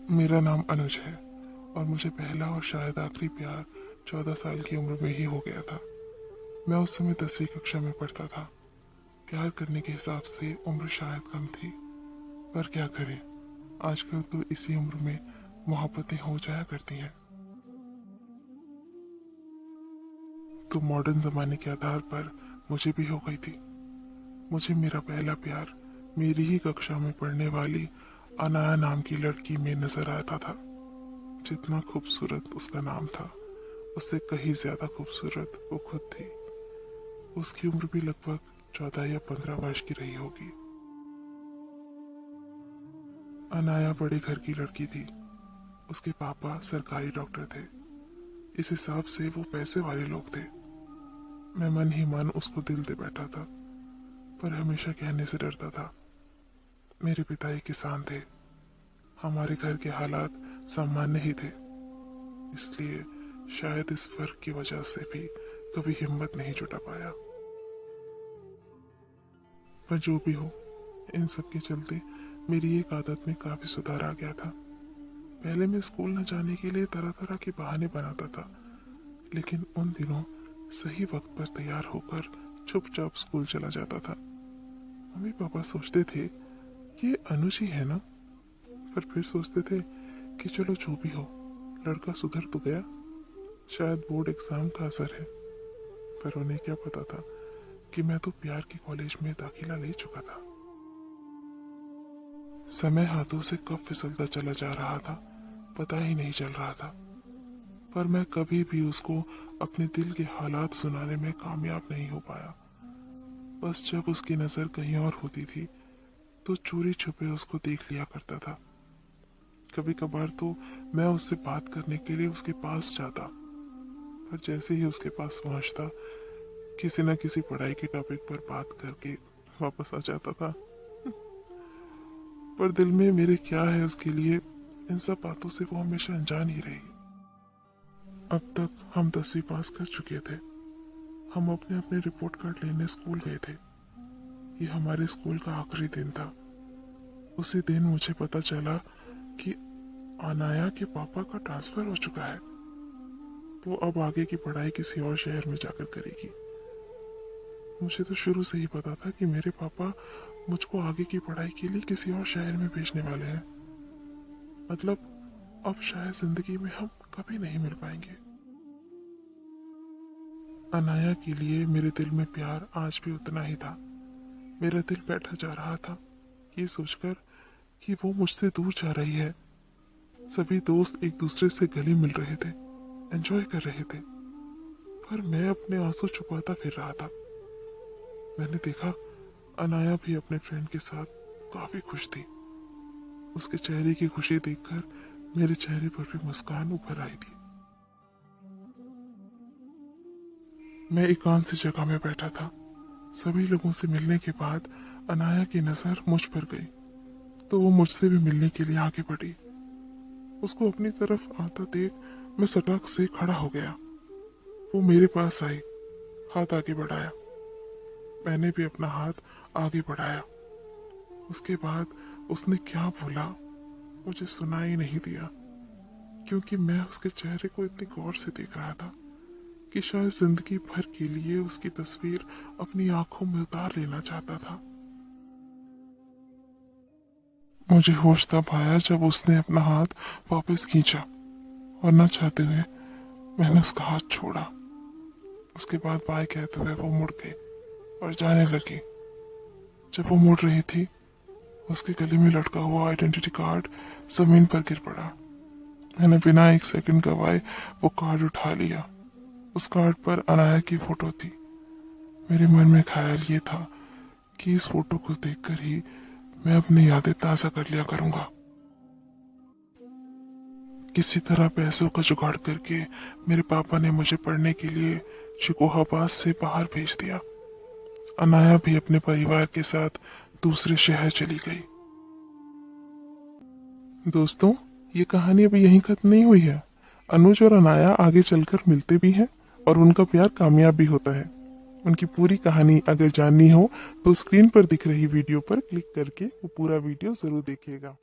मेरा नाम अनुज है और मुझे पहला और शायद आखिरी प्यार 14 साल की उम्र में ही हो गया था। मैं उस समय 10वीं कक्षा में पढ़ता था। प्यार करने के हिसाब से उम्र शायद कम थी, पर क्या करें, आजकल तो इसी उम्र में मोहब्बतें हो जाया करती हैं। तो मॉडर्न जमाने के आधार पर मुझे भी हो गई थी। मुझे मेरा पहला प्यार मेरी ही कक्षा में पढ़ने वाली अनाया नाम की लड़की में नजर आता था। जितना खूबसूरत उसका नाम था, उससे कहीं ज्यादा खूबसूरत वो खुद थी। उसकी उम्र भी लगभग 14 या 15 वर्ष की रही होगी। अनाया बड़े घर की लड़की थी। उसके पापा सरकारी डॉक्टर थे। इस हिसाब से वो पैसे वाले लोग थे। मैं मन ही मन उसको दिल दे बैठा था, पर हमेशा कहने से डरता था। मेरे पिता एक किसान थे। हमारे घर के हालात सामान्य ही थे, इसलिए शायद इस फर्क की वजह से भी कभी हिम्मत नहीं जुटा पाया। पर जो भी हो, इन सब के चलते मेरी एक आदत में काफी सुधार आ गया था। पहले मैं स्कूल न जाने के लिए तरह तरह के बहाने बनाता था, लेकिन उन दिनों सही वक्त पर तैयार होकर चुपचाप स्कूल चला जाता था। मम्मी पापा सोचते थे ये अनुज ही है ना, पर फिर सोचते थे कि चलो जो भी हो, लड़का सुधर तो गया, शायद बोर्ड एग्जाम का असर है। पर उन्हें क्या पता था कि मैं तो प्यार के कॉलेज में दाखिला ले चुका था। समय हाथों से कब फिसलता चला जा रहा था, पता ही नहीं चल रहा था। पर मैं कभी भी उसको अपने दिल के हालात सुनाने में कामयाब नहीं हो पाया। बस जब उसकी नजर कहीं और होती थी तो चोरी छुपे उसको देख लिया करता था। कभी कभार तो मैं उससे बात करने के लिए उसके पास जाता, पर जैसे ही उसके पास पहुंचता, किसी न किसी पढ़ाई के टॉपिक पर बात करके वापस आ जाता था। पर दिल में मेरे क्या है उसके लिए, इन सब बातों से वो हमेशा अनजान ही रही। अब तक हम 10वीं पास कर चुके थे। हम अपने अपने रिपोर्ट कार्ड लेने स्कूल गए थे। ये हमारे स्कूल का आखिरी दिन था। उसी दिन मुझे पता चला कि अनाया के पापा का ट्रांसफर हो चुका है। वो अब आगे की पढ़ाई किसी और शहर में जाकर करेगी। मुझे तो शुरू से ही पता था कि मेरे पापा मुझको आगे की पढ़ाई के लिए किसी और शहर में भेजने वाले हैं। मतलब अब शायद जिंदगी में हम कभी नहीं मिल पाएंगे। अनाया के लिए मेरे दिल में प्यार आज भी उतना ही था। मेरा दिल बैठा जा रहा था ये सोचकर कि वो मुझसे दूर जा रही है। सभी दोस्त एक दूसरे से गले मिल रहे थे, एंजॉय कर रहे थे, पर मैं अपने आंसू छुपाता फिर रहा था। मैंने देखा अनाया भी अपने फ्रेंड के साथ काफी खुश थी। उसके चेहरे की खुशी देखकर मेरे चेहरे पर भी मुस्कान उभर आई थी। मैं एकांत सी जगह में बैठा था। सभी लोगों से मिलने के बाद अनाया की नजर मुझ पर गई, तो वो मुझसे भी मिलने के लिए आगे बढ़ी। उसको अपनी तरफ आता देख मैं सटक से खड़ा हो गया। वो मेरे पास आई, हाथ आगे बढ़ाया। मैंने भी अपना हाथ आगे बढ़ाया। उसके बाद उसने क्या बोला मुझे सुना ही नहीं दिया, क्योंकि मैं उसके चेहरे को इतनी गौर से देख रहा था कि शायद जिंदगी भर के लिए उसकी तस्वीर अपनी आंखों में उतार लेना चाहता था। मुझे होश तब आया जब उसने अपना हाथ वापस खींचा और न चाहते हुए मैंने उसका हाथ छोड़ा। उसके बाद बाय कहते हुए वो मुड़ गई और जाने लगी। जब वो मुड़ रही थी, उसके गले में लटका हुआ आइडेंटिटी कार्ड जमीन पर गिर पड़ा। मैंने बिना एक सेकंड गवाए वो कार्ड उठा लिया। उस कार्ड पर अनाया की फोटो थी। मेरे मन में ख्याल ये था कि इस फोटो को देखकर ही मैं अपनी यादें ताजा कर लिया करूंगा। किसी तरह पैसों का जुगाड़ करके मेरे पापा ने मुझे पढ़ने के लिए शिकोहाबाद से बाहर भेज दिया। अनाया भी अपने परिवार के साथ दूसरे शहर चली गई। दोस्तों, ये कहानी अभी यहीं खत्म नहीं हुई है। अनुज और अनाया आगे चलकर मिलते भी हैं और उनका प्यार कामयाब भी होता है। उनकी पूरी कहानी अगर जाननी हो तो स्क्रीन पर दिख रही वीडियो पर क्लिक करके वो पूरा वीडियो जरूर देखिएगा।